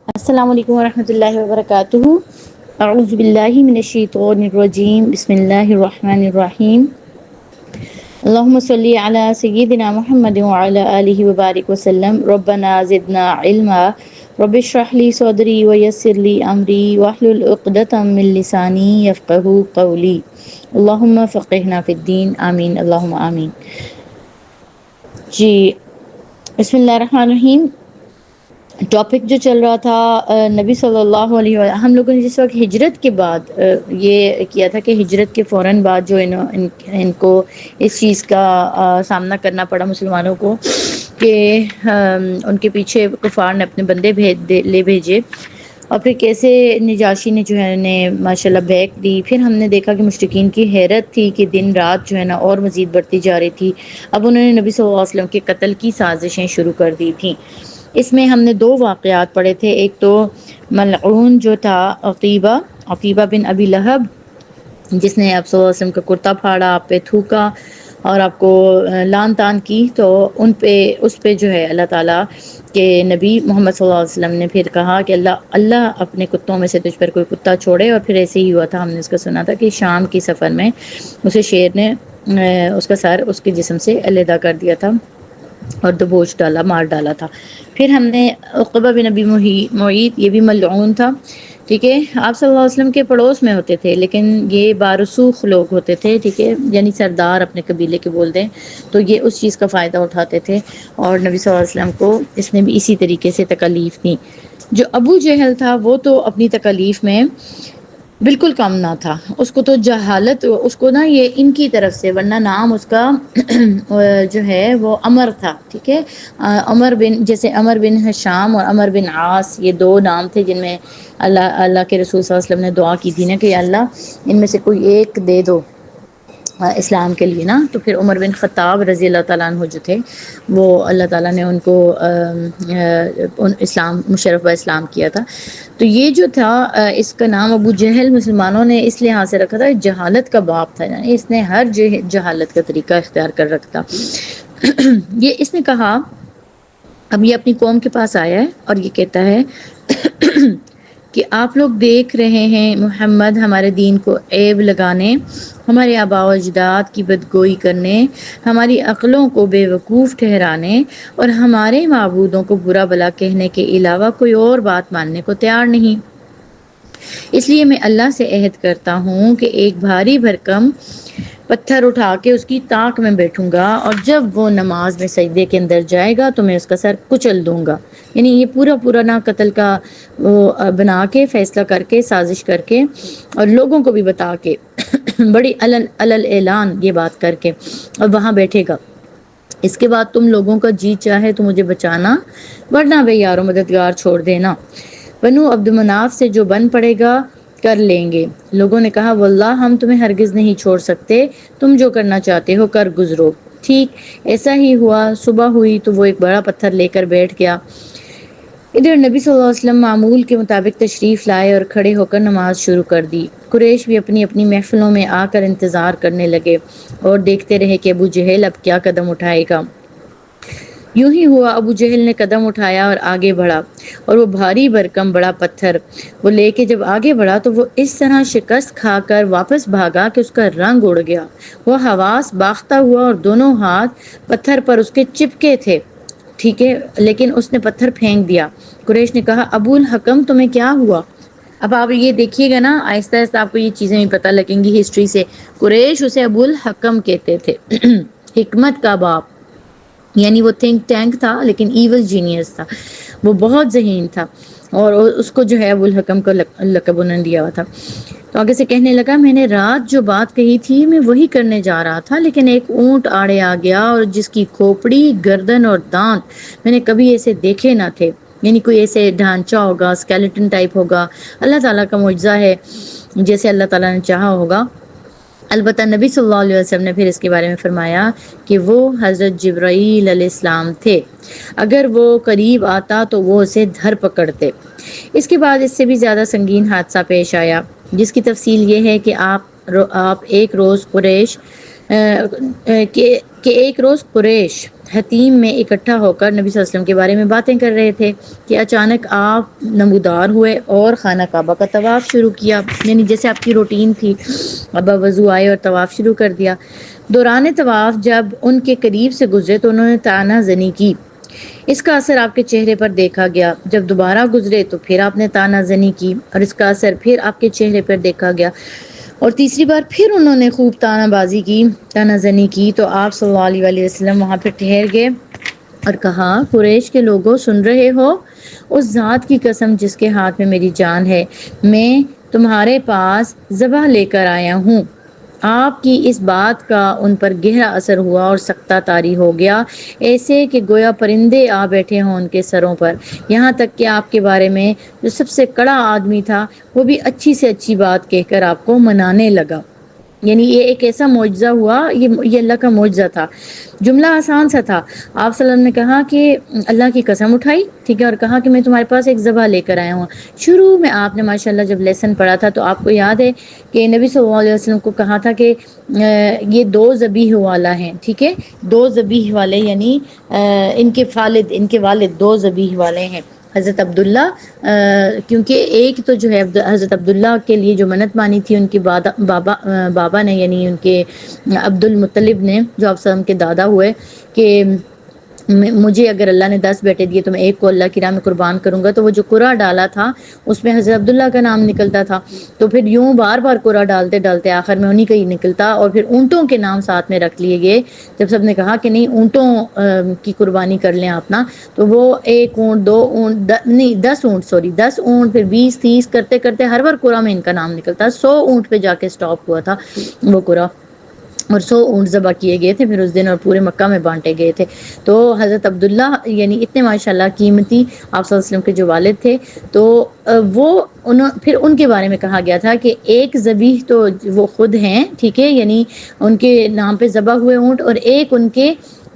السلام علیکم ورحمۃ اللہ وبرکاتہ. اعوذ باللہ من الشیطان الرجیم. بسم اللہ الرحمن الرحیم. اللہم صلی علی سیدنا محمد وعلی آلہ وبارک وسلم. ربنا زدنا علما. رب اشرح لی صدری ویسر لی امری واحلل عقدۃ من لسانی یفقہوا قولی. اللہم فقہنا فی الدین. آمین اللہم آمین. جی بسم اللہ الرحمن الرحیم. ٹاپک جو چل رہا تھا نبی صلی اللہ علیہ وسلم، ہم لوگوں نے جس وقت ہجرت کے بعد یہ کیا تھا کہ ہجرت کے فوراً بعد جو ان کو اس چیز کا سامنا کرنا پڑا مسلمانوں کو کہ ان کے پیچھے کفار نے اپنے بندے لے بھیجے، اور پھر کیسے نجاشی نے جو ہے انہیں ماشاء اللہ بیک دی. پھر ہم نے دیکھا کہ مشرکین کی حیرت تھی کہ دن رات جو ہے نا اور مزید بڑھتی جا رہی تھی. اب انہوں نے نبی صلی اللہ علیہ وسلم کے قتل کی سازشیں شروع کر دی تھیں. اس میں ہم نے دو واقعات پڑھے تھے. ایک تو ملعون جو تھا عقیبہ بن ابی لہب، جس نے آپ صلی اللہ علیہ وسلم کا کرتا پھاڑا، آپ پہ تھوکا اور آپ کو لان تان کی. تو اس پہ جو ہے اللہ تعالیٰ کہ نبی محمد صلی اللہ علیہ وسلم نے پھر کہا کہ اللہ اپنے کتوں میں سے تجھ پر کوئی کتا چھوڑے. اور پھر ایسے ہی ہوا تھا. ہم نے اس کا سنا تھا کہ شام کی سفر میں اسے شیر نے اس کا سر اس کے جسم سے علیحدہ کر دیا تھا اور دبوچ ڈالا، مار ڈالا تھا. پھر ہم نے عقبہ بن ابی معیط، یہ بھی ملعون تھا. ٹھیک ہے، آپ صلی اللہ علیہ وسلم کے پڑوس میں ہوتے تھے لیکن یہ بارسوخ لوگ ہوتے تھے. ٹھیک ہے، یعنی سردار اپنے قبیلے کے بولتے ہیں، تو یہ اس چیز کا فائدہ اٹھاتے تھے. اور نبی صلی اللہ علیہ وسلم کو اس نے بھی اسی طریقے سے تکالیف دی. جو ابو جہل تھا وہ تو اپنی تکالیف میں بالکل کم نہ تھا. اس کو تو جہالت، اس کو نا یہ ان کی طرف سے، ورنہ نام اس کا جو ہے وہ عمر تھا. ٹھیک ہے، جیسے عمر بن حشام اور عمر بن عاص، یہ دو نام تھے جن میں اللہ کے رسول صلی اللہ علیہ وسلم نے دعا کی تھی نا کہ اللہ ان میں سے کوئی ایک دے دو اسلام کے لیے نا. تو پھر عمر بن خطاب رضی اللہ تعالیٰ عنہ جو تھے وہ اللہ تعالیٰ نے ان کو اسلام مشرف و اسلام کیا تھا. تو یہ جو تھا اس کا نام ابو جہل مسلمانوں نے اس لحاظ سے رکھا تھا، جہالت کا باپ تھا، یعنی اس نے ہر جہالت کا طریقہ اختیار کر رکھا. یہ اس نے کہا، اب یہ اپنی قوم کے پاس آیا ہے اور یہ کہتا ہے کہ آپ لوگ دیکھ رہے ہیں محمد ہمارے دین کو عیب لگانے، ہمارے آباء و اجداد کی بدگوئی کرنے، ہماری عقلوں کو بے وقوف ٹھہرانے اور ہمارے معبودوں کو برا بلا کہنے کے علاوہ کوئی اور بات ماننے کو تیار نہیں. اس لیے میں اللہ سے عہد کرتا ہوں کہ ایک بھاری بھرکم پتھر اٹھا کے اس کی تاک میں بیٹھوں گا، اور جب وہ نماز میں سجدے کے اندر جائے گا تو میں اس کا سر کچل دوں گا. یعنی یہ پورا نا قتل کا وہ بنا کے، فیصلہ کر کے، سازش کر کے، اور لوگوں کو بھی بتا کے بڑی علل اعلان یہ بات کر کے، اور وہاں بیٹھے گا. اس کے بعد تم لوگوں کا جی چاہے تو مجھے بچانا، ورنہ بے یارو مددگار چھوڑ دینا. بنو عبد مناف سے جو بن پڑے گا کر لیں گے. لوگوں نے کہا واللہ ہم تمہیں ہرگز نہیں چھوڑ سکتے، تم جو کرنا چاہتے ہو کر گزرو. ٹھیک ایسا ہی ہوا. صبح ہوئی تو وہ ایک بڑا پتھر لے کر بیٹھ گیا. ادھر نبی صلی اللہ علیہ وسلم معمول کے مطابق تشریف لائے اور کھڑے ہو کر نماز شروع کر دی. قریش بھی اپنی اپنی محفلوں میں آ کر انتظار کرنے لگے اور دیکھتے رہے کہ ابو جہل اب کیا قدم اٹھائے گا. یوں ہی ہوا، ابو جہل نے قدم اٹھایا اور آگے بڑھا، اور وہ بھاری بھرکم بڑا پتھر وہ لے کے جب آگے بڑھا تو وہ اس طرح شکست کھا کر واپس بھاگا کہ اس کا رنگ اڑ گیا. وہ حواس باختہ ہوا اور دونوں ہاتھ پتھر پر اس کے چپکے تھے. ٹھیک ہے، لیکن اس نے پتھر پھینک دیا. قریش نے کہا ابو الحکم تمہیں کیا ہوا؟ اب آپ یہ دیکھیے گا نا، آہستہ آہستہ آپ کو یہ چیزیں بھی پتہ لگیں گی ہسٹری سے. قریش اسے ابو الحکم کہتے تھے، حکمت کا باپ. یعنی وہ تھنک ٹینک تھا لیکن ایول جینیس تھا، وہ بہت ذہین تھا، اور اس کو جو ہے ابو الحکم کا لقب انہوں نے دیا ہوا تھا. تو آگے سے کہنے لگا میں نے رات جو بات کہی تھی میں وہی کرنے جا رہا تھا، لیکن ایک اونٹ آڑے آ گیا اور جس کی کھوپڑی، گردن اور دانت میں نے کبھی ایسے دیکھے نہ تھے. یعنی کوئی ایسے ڈھانچہ ہوگا، اسکیلیٹن ٹائپ ہوگا. اللہ تعالیٰ کا معجزہ ہے، جیسے اللہ تعالیٰ نے چاہا ہوگا. البتہ نبی صلی اللہ علیہ وسلم نے پھر اس کے بارے میں فرمایا کہ وہ حضرت جبرائیل علیہ السلام تھے، اگر وہ قریب آتا تو وہ اسے دھر پکڑتے. اس کے بعد اس سے بھی زیادہ سنگین حادثہ پیش آیا، جس کی تفصیل یہ ہے کہ ایک روز قریش حتیم میں اکٹھا ہو کر نبی صلی اللہ علیہ وسلم کے بارے میں باتیں کر رہے تھے کہ اچانک آپ نمودار ہوئے اور خانہ کعبہ کا طواف شروع کیا، یعنی جیسے آپ کی روٹین تھی، ابا وضو آئے اور طواف شروع کر دیا۔ دوران طواف جب ان کے قریب سے گزرے تو انہوں نے طعنہ زنی کی، اس کا اثر آپ کے چہرے پر دیکھا گیا۔ جب دوبارہ گزرے تو پھر آپ نے طعنہ زنی کی اور اس کا اثر پھر آپ کے چہرے پر دیکھا گیا، اور تیسری بار پھر انہوں نے خوب طعنہ بازی کی، طعنہ زنی کی، تو آپ صلی اللہ علیہ وآلہ وسلم وہاں پہ ٹھہر گئے اور کہا، قریش کے لوگوں سن رہے ہو؟ اس ذات کی قسم جس کے ہاتھ میں میری جان ہے، میں تمہارے پاس ذبح لے کر آیا ہوں۔ آپ کی اس بات کا ان پر گہرا اثر ہوا اور سکتہ طاری ہو گیا، ایسے کہ گویا پرندے آ بیٹھے ہوں ان کے سروں پر، یہاں تک کہ آپ کے بارے میں جو سب سے کڑا آدمی تھا وہ بھی اچھی سے اچھی بات کہہ کر آپ کو منانے لگا۔ یعنی یہ ایک ایسا معجزہ ہوا، یہ اللہ کا معجزہ تھا۔ جملہ آسان سا تھا۔ آپ صلی اللہ علیہ وسلم نے کہا کہ اللہ کی قسم اٹھائی، ٹھیک ہے، اور کہا کہ میں تمہارے پاس ایک ذبح لے کر آیا ہوں۔ شروع میں آپ نے ماشاءاللہ جب لیسن پڑھا تھا تو آپ کو یاد ہے کہ نبی صلی اللہ علیہ وسلم کو کہا تھا کہ یہ دو ذبیح والا ہیں، ٹھیک ہے، دو ذبیح والے، یعنی ان کے والد دو ذبیح والے ہیں، حضرت عبداللہ، کیونکہ ایک تو جو ہے حضرت عبداللہ کے لیے جو منت مانی تھی ان کے بابا نے، یعنی ان کے عبد المطلب نے، جو آپ وسلم کے دادا ہوئے، کہ مجھے اگر اللہ نے 10 بیٹے دیے تو میں ایک کو اللہ کی راہ میں قربان کروں گا، تو وہ جو قرعہ ڈالا تھا اس میں حضرت عبداللہ کا نام نکلتا تھا، تو پھر یوں بار بار قرعہ ڈالتے ڈالتے آخر میں انہی کا ہی نکلتا، اور پھر اونٹوں کے نام ساتھ میں رکھ لیے گئے۔ جب سب نے کہا کہ نہیں اونٹوں کی قربانی کر لیں اپنا، تو وہ ایک اونٹ، دو اونٹ، نہیں 10 اونٹ، 10 اونٹ، پھر 20 30 کرتے کرتے ہر بار قرعہ میں ان کا نام نکلتا، 100 اونٹ پہ جا کے سٹاپ ہوا تھا وہ قرعہ، اور 100 اونٹ ذبح کیے گئے تھے پھر اس دن، اور پورے مکہ میں بانٹے گئے تھے۔ تو حضرت عبداللہ یعنی اتنے ماشاءاللہ قیمتی آپ صلی اللہ علیہ وسلم کے جو والد تھے، تو پھر ان کے بارے میں کہا گیا تھا کہ ایک ذبیح تو وہ خود ہیں، ٹھیک ہے، یعنی ان کے نام پہ ذبح ہوئے اونٹ، اور ایک ان کے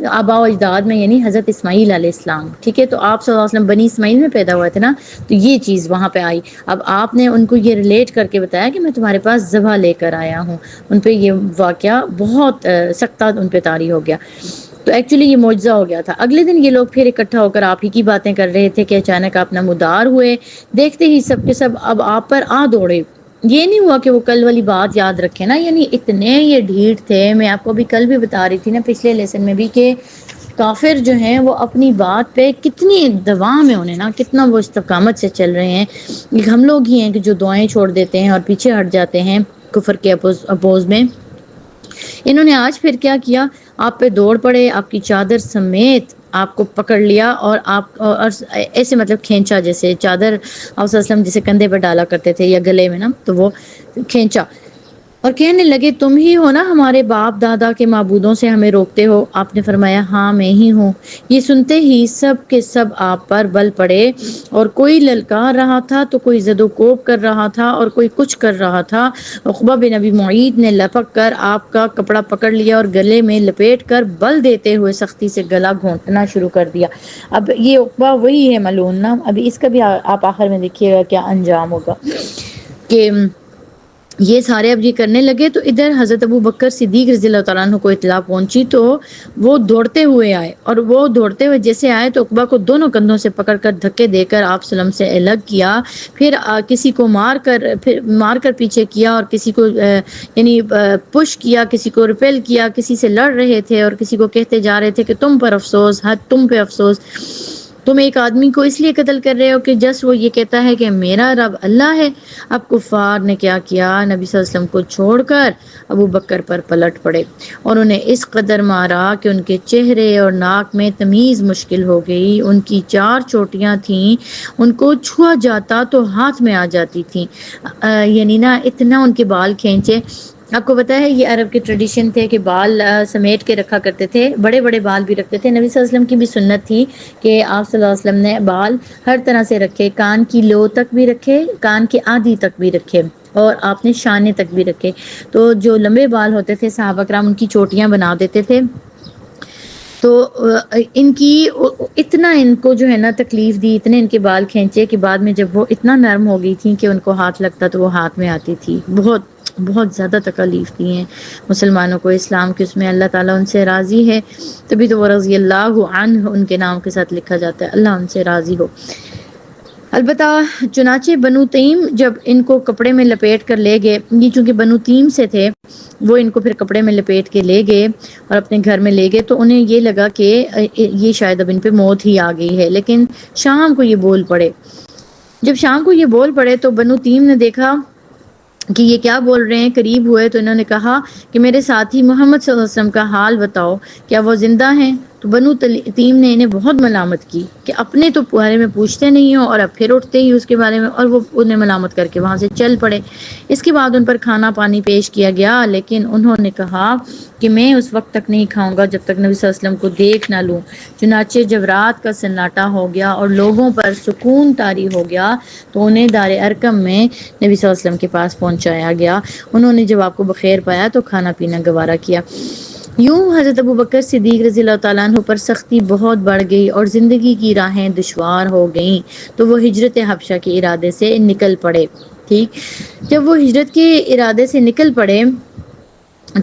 آباء و اجداد میں یعنی حضرت اسماعیل علیہ السلام، ٹھیک ہے، تو آپ صلی اللہ علیہ وسلم بنی اسماعیل میں پیدا ہوئے تھے نا، تو یہ چیز وہاں پہ آئی۔ اب آپ نے ان کو یہ ریلیٹ کر کے بتایا کہ میں تمہارے پاس ذبح لے کر آیا ہوں، ان پہ یہ واقعہ بہت سخت ان پہ طاری ہو گیا، تو ایکچولی یہ معجزہ ہو گیا تھا۔ اگلے دن یہ لوگ پھر اکٹھا ہو کر آپ ہی کی باتیں کر رہے تھے کہ اچانک آپ نمودار ہوئے، دیکھتے ہی سب کے سب اب آپ پر آ دوڑے۔ یہ نہیں ہوا کہ وہ کل والی بات یاد رکھے نا، یعنی اتنے یہ ڈھیٹ تھے، میں آپ کو بھی کل بھی بتا رہی تھی نا پچھلے لیسن میں بھی، کہ کافر جو ہیں وہ اپنی بات پہ کتنی دوام ہے انہیں نا، کتنا وہ استقامت سے چل رہے ہیں۔ ایک ہم لوگ ہی ہیں کہ جو دعائیں چھوڑ دیتے ہیں اور پیچھے ہٹ جاتے ہیں کفر کے اپوز میں۔ انہوں نے آج پھر کیا کیا، آپ پہ دوڑ پڑے، آپ کی چادر سمیت آپ کو پکڑ لیا، اور آپ اور ایسے مطلب کھینچا، جیسے چادر آپ صلی اللہ علیہ وسلم جسے کندھے پر ڈالا کرتے تھے یا گلے میں نا، تو وہ کھینچا اور کہنے لگے، تم ہی ہو نا ہمارے باپ دادا کے معبودوں سے ہمیں روکتے ہو؟ آپ نے فرمایا، ہاں میں ہی ہوں۔ یہ سنتے ہی سب کے سب آپ پر بل پڑے، اور کوئی للکار رہا تھا تو کوئی زد و کوب کر رہا تھا اور کوئی کچھ کر رہا تھا۔ عقبہ بن ابی معیط نے لپک کر آپ کا کپڑا پکڑ لیا اور گلے میں لپیٹ کر بل دیتے ہوئے سختی سے گلا گھونٹنا شروع کر دیا۔ اب یہ عقبہ وہی ہے ملعون نا، ابھی اس کا بھی آپ آخر میں دیکھیے گا کیا انجام ہوگا، کہ یہ سارے اب یہ کرنے لگے، تو ادھر حضرت ابو بکر صدیق رضی اللہ تعالیٰ عنہ کو اطلاع پہنچی، تو وہ دوڑتے ہوئے آئے، اور وہ دوڑتے ہوئے جیسے آئے تو عقبہ کو دونوں کندھوں سے پکڑ کر دھکے دے کر آپ سلم سے الگ کیا، پھر کسی کو مار کر پیچھے کیا، اور کسی کو یعنی پش کیا، کسی کو ریپیل کیا، کسی سے لڑ رہے تھے اور کسی کو کہتے جا رہے تھے کہ تم پر افسوس، حد تم پہ افسوس، تم ایک آدمی کو اس لیے قتل کر رہے ہو کہ جس وہ یہ کہتا ہے کہ میرا رب اللہ ہے۔ اب کفار نے کیا کیا، نبی صلی اللہ علیہ وسلم کو چھوڑ کر ابو بکر پر پلٹ پڑے اور انہیں اس قدر مارا کہ ان کے چہرے اور ناک میں تمیز مشکل ہو گئی۔ ان کی 4 چوٹیاں تھیں، ان کو چھوا جاتا تو ہاتھ میں آ جاتی تھیں، یعنی نا اتنا ان کے بال کھینچے۔ آپ کو پتا ہے یہ عرب کے ٹریڈیشن تھے کہ بال سمیٹ کے رکھا کرتے تھے، بڑے بڑے بال بھی رکھتے تھے۔ نبی صلی اللہ علیہ وسلم کی بھی سنت تھی کہ آپ صلی اللہ علیہ وسلم نے بال ہر طرح سے رکھے، کان کی لو تک بھی رکھے، کان کے آدھی تک بھی رکھے، اور آپ نے شانے تک بھی رکھے۔ تو جو لمبے بال ہوتے تھے صحابہ کرام ان کی چوٹیاں بنا دیتے تھے۔ تو ان کی اتنا ان کو جو ہے نا تکلیف دی، اتنے ان کے بال کھینچے کہ بعد میں جب وہ اتنا نرم ہو گئی تھی کہ ان کو ہاتھ لگتا تو وہ ہاتھ میں آتی تھی، بہت بہت زیادہ تکالیف دی ہیں مسلمانوں کو اسلام کے، اس میں اللہ تعالیٰ ان سے راضی ہے، تبھی تو وہ رضی اللہ عنہ ان کے نام کے ساتھ لکھا جاتا ہے، اللہ ان سے راضی ہو۔ البتہ چنانچہ بنو تیم جب ان کو کپڑے میں لپیٹ کر لے گئے، یہ چونکہ بنو تیم سے تھے، وہ ان کو پھر کپڑے میں لپیٹ کے لے گئے اور اپنے گھر میں لے گئے، تو انہیں یہ لگا کہ یہ شاید اب ان پہ موت ہی آ گئی ہے، لیکن شام کو یہ بول پڑے۔ جب شام کو یہ بول پڑے تو بنو تیم نے دیکھا کہ یہ کیا بول رہے ہیں، قریب ہوئے تو انہوں نے کہا کہ میرے ساتھی محمد صلی اللہ علیہ وسلم کا حال بتاؤ، کیا وہ زندہ ہیں؟ تو بنو تیم نے انہیں بہت ملامت کی کہ اپنے تو بارے میں پوچھتے نہیں ہو اور اب پھر اٹھتے ہی اس کے بارے میں، اور وہ انہیں ملامت کر کے وہاں سے چل پڑے۔ اس کے بعد ان پر کھانا پانی پیش کیا گیا، لیکن انہوں نے کہا کہ میں اس وقت تک نہیں کھاؤں گا جب تک نبی صلی اللہ علیہ وسلم کو دیکھ نہ لوں۔ چنانچہ جب رات کا سناٹا ہو گیا اور لوگوں پر سکون طاری ہو گیا تو انہیں دار ارقم میں نبی صلی اللہ علیہ وسلم کے پاس پہنچایا گیا۔ انہوں نے جب آپ کو بخیر پایا تو کھانا پینا گوارا کیا۔ یوں حضرت ابوبکر صدیق رضی اللہ تعالیٰ عنہ پر سختی بہت بڑھ گئی اور زندگی کی راہیں دشوار ہو گئیں، تو وہ ہجرت حبشہ کے ارادے سے نکل پڑے۔ ٹھیک، جب وہ ہجرت کے ارادے سے نکل پڑے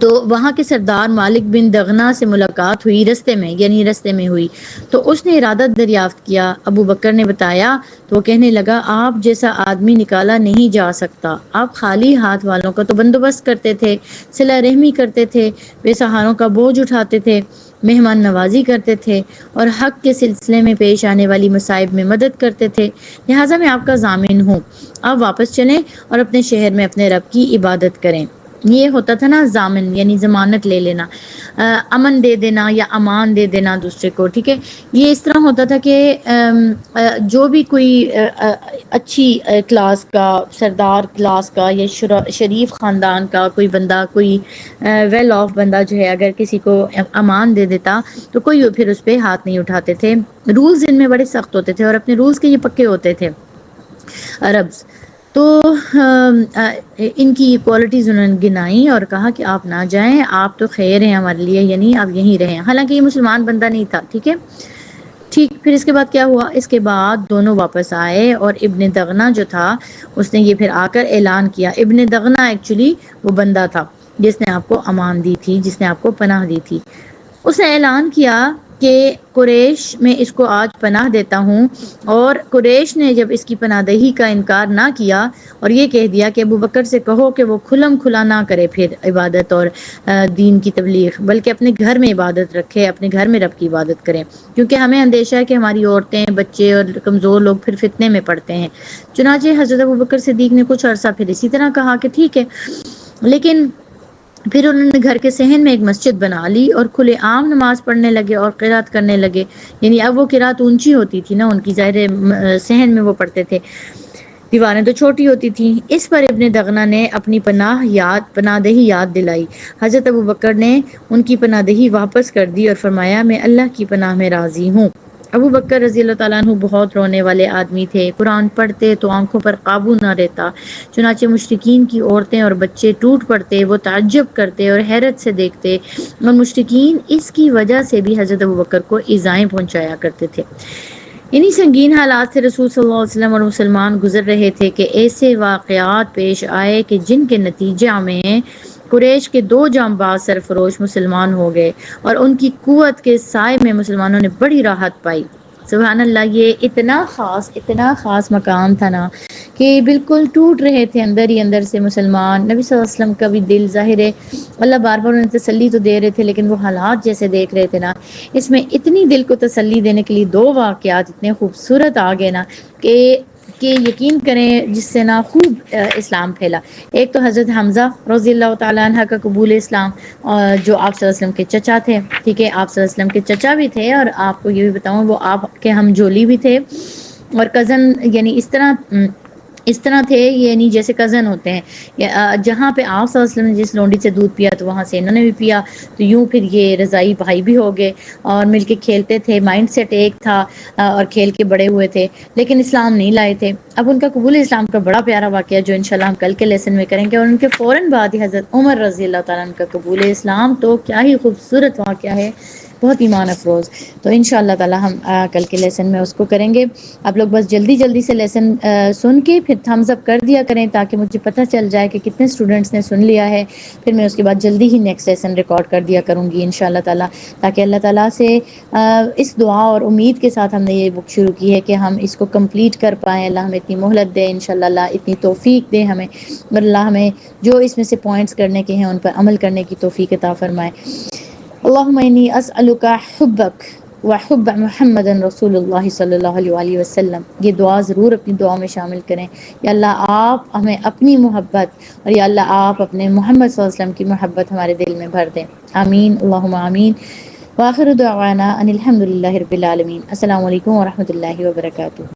تو وہاں کے سردار مالک بن دغنا سے ملاقات ہوئی رستے میں، یعنی رستے میں ہوئی، تو اس نے ارادہ دریافت کیا۔ ابو بکر نے بتایا تو وہ کہنے لگا آپ جیسا آدمی نکالا نہیں جا سکتا، آپ خالی ہاتھ والوں کا تو بندوبست کرتے تھے، صلہ رحمی کرتے تھے، بے سہاروں کا بوجھ اٹھاتے تھے، مہمان نوازی کرتے تھے اور حق کے سلسلے میں پیش آنے والی مصائب میں مدد کرتے تھے، لہٰذا میں آپ کا ضامن ہوں، آپ واپس چلیں اور اپنے شہر میں اپنے رب کی عبادت کریں۔ یہ ہوتا تھا نا ضامن، یعنی ضمانت لے لینا، امن دے دینا یا امان دے دینا دوسرے کو۔ ٹھیک ہے، یہ اس طرح ہوتا تھا کہ جو بھی کوئی اچھی کلاس کا، سردار کلاس کا یا شریف خاندان کا کوئی بندہ، کوئی ویل آف بندہ جو ہے، اگر کسی کو امان دے دیتا تو کوئی پھر اس پہ ہاتھ نہیں اٹھاتے تھے۔ رولز ان میں بڑے سخت ہوتے تھے اور اپنے رولز کے یہ پکے ہوتے تھے عربز۔ تو ان کی کوالٹیز انہوں نے گنائی اور کہا کہ آپ نہ جائیں، آپ تو خیر ہیں ہمارے لیے، یعنی آپ یہیں رہیں، حالانکہ یہ مسلمان بندہ نہیں تھا۔ ٹھیک ہے، ٹھیک، پھر اس کے بعد کیا ہوا؟ اس کے بعد دونوں واپس آئے اور ابن دغنا جو تھا اس نے یہ پھر آ کر اعلان کیا۔ ابن دغنا ایکچولی وہ بندہ تھا جس نے آپ کو امان دی تھی، جس نے آپ کو پناہ دی تھی۔ اس نے اعلان کیا کہ قریش میں اس کو آج پناہ دیتا ہوں، اور قریش نے جب اس کی پناہ دہی کا انکار نہ کیا اور یہ کہہ دیا کہ ابو بکر سے کہو کہ وہ کھلم کھلا نہ کرے پھر عبادت اور دین کی تبلیغ، بلکہ اپنے گھر میں عبادت رکھے، اپنے گھر میں رب کی عبادت کرے، کیونکہ ہمیں اندیشہ ہے کہ ہماری عورتیں، بچے اور کمزور لوگ پھر فتنے میں پڑتے ہیں۔ چنانچہ حضرت ابو بکر صدیق نے کچھ عرصہ پھر اسی طرح کہا کہ ٹھیک ہے، لیکن پھر انہوں نے گھر کے صحن میں ایک مسجد بنا لی اور کھلے عام نماز پڑھنے لگے اور قرات کرنے لگے، یعنی اب وہ قرات اونچی ہوتی تھی نا ان کی، ظاہر صحن میں وہ پڑھتے تھے، دیواریں تو چھوٹی ہوتی تھیں۔ اس پر ابن دغنا نے اپنی پناہ دہی یاد دلائی۔ حضرت ابو بکر نے ان کی پناہ دہی واپس کر دی اور فرمایا میں اللہ کی پناہ میں راضی ہوں۔ ابو بکر رضی اللہ تعالیٰ عنہ بہت رونے والے آدمی تھے، قرآن پڑھتے تو آنکھوں پر قابو نہ رہتا، چنانچہ مشرکین کی عورتیں اور بچے ٹوٹ پڑتے، وہ تعجب کرتے اور حیرت سے دیکھتے، اور مشرکین اس کی وجہ سے بھی حضرت ابو بکر کو ایذائیں پہنچایا کرتے تھے۔ انہی سنگین حالات سے رسول صلی اللہ علیہ وسلم اور مسلمان گزر رہے تھے کہ ایسے واقعات پیش آئے کہ جن کے نتیجہ میں قریش کے 2 جانباز سرفروش مسلمان ہو گئے اور ان کی قوت کے سائے میں مسلمانوں نے بڑی راحت پائی۔ سبحان اللہ، یہ اتنا خاص مقام تھا نا کہ بالکل ٹوٹ رہے تھے اندر ہی اندر سے مسلمان۔ نبی صلی اللہ علیہ وسلم کا بھی دل، ظاہر ہے اللہ بار بار انہیں تسلی تو دے رہے تھے، لیکن وہ حالات جیسے دیکھ رہے تھے نا، اس میں اتنی دل کو تسلی دینے کے لیے 2 واقعات اتنے خوبصورت آ گئے نا کہ یقین کریں جس سے نا خوب اسلام پھیلا۔ ایک تو حضرت حمزہ رضی اللہ تعالیٰ عنہ کا قبول اسلام، جو آپ صلی اللہ علیہ وسلم کے چچا تھے۔ ٹھیک ہے، آپ صلی اللہ علیہ وسلم کے چچا بھی تھے، اور آپ کو یہ بھی بتاؤں وہ آپ کے ہم جولی بھی تھے اور کزن، یعنی اس طرح تھے، یعنی جیسے کزن ہوتے ہیں۔ جہاں پہ آپ صلی اللہ علیہ وسلم نے جس لونڈی سے دودھ پیا تو وہاں سے انہوں نے بھی پیا، تو یوں پھر یہ رضائی بھائی بھی ہو گئے اور مل کے کھیلتے تھے، مائنڈ سیٹ ایک تھا اور کھیل کے بڑے ہوئے تھے، لیکن اسلام نہیں لائے تھے۔ اب ان کا قبول اسلام کا بڑا پیارا واقعہ جو انشاءاللہ ہم کل کے لیسن میں کریں گے، اور ان کے فوراً بعد ہی حضرت عمر رضی اللہ تعالیٰ عنہ کا قبول اسلام، تو کیا ہی خوبصورت واقعہ ہے، بہت ایمان افروز. تو انشاءاللہ تعالی ہم کل کے لیسن میں اس کو کریں گے. آپ لوگ بس جلدی جلدی سے لیسن سن کے پھر تھمز اپ کر دیا کریں تاکہ مجھے پتہ چل جائے کہ کتنے اسٹوڈنٹس نے سن لیا ہے. پھر میں اس کے بعد جلدی ہی نیکسٹ لیسن ریکارڈ کر دیا کروں گی انشاءاللہ تعالی, تاکہ اللہ تعالی سے اس دعا اور امید کے ساتھ ہم نے یہ بک شروع کی ہے کہ ہم اس کو کمپلیٹ کر پائیں. اللہ ہمیں اتنی مہلت دے انشاءاللہ, اللہ اتنی توفیق دے ہمیں, اور اللہ ہمیں جو اس میں سے پوائنٹس کرنے کے ہیں ان پر عمل کرنے کی توفیق عطا فرمائے. اللہم انی اسألک حبک وحب محمد رسول اللہ صلی اللہ علیہ وآلہ وسلم. یہ دعا ضرور اپنی دعا میں شامل کریں. یا اللہ آپ ہمیں اپنی محبت, اور یا اللہ آپ اپنے محمد صلی اللہ علیہ وسلم کی محبت ہمارے دل میں بھر دیں. آمین اللہم آمین. وآخر دعوانا ان الحمد للہ رب العالمین. السلام علیکم ورحمۃ اللہ وبرکاتہ.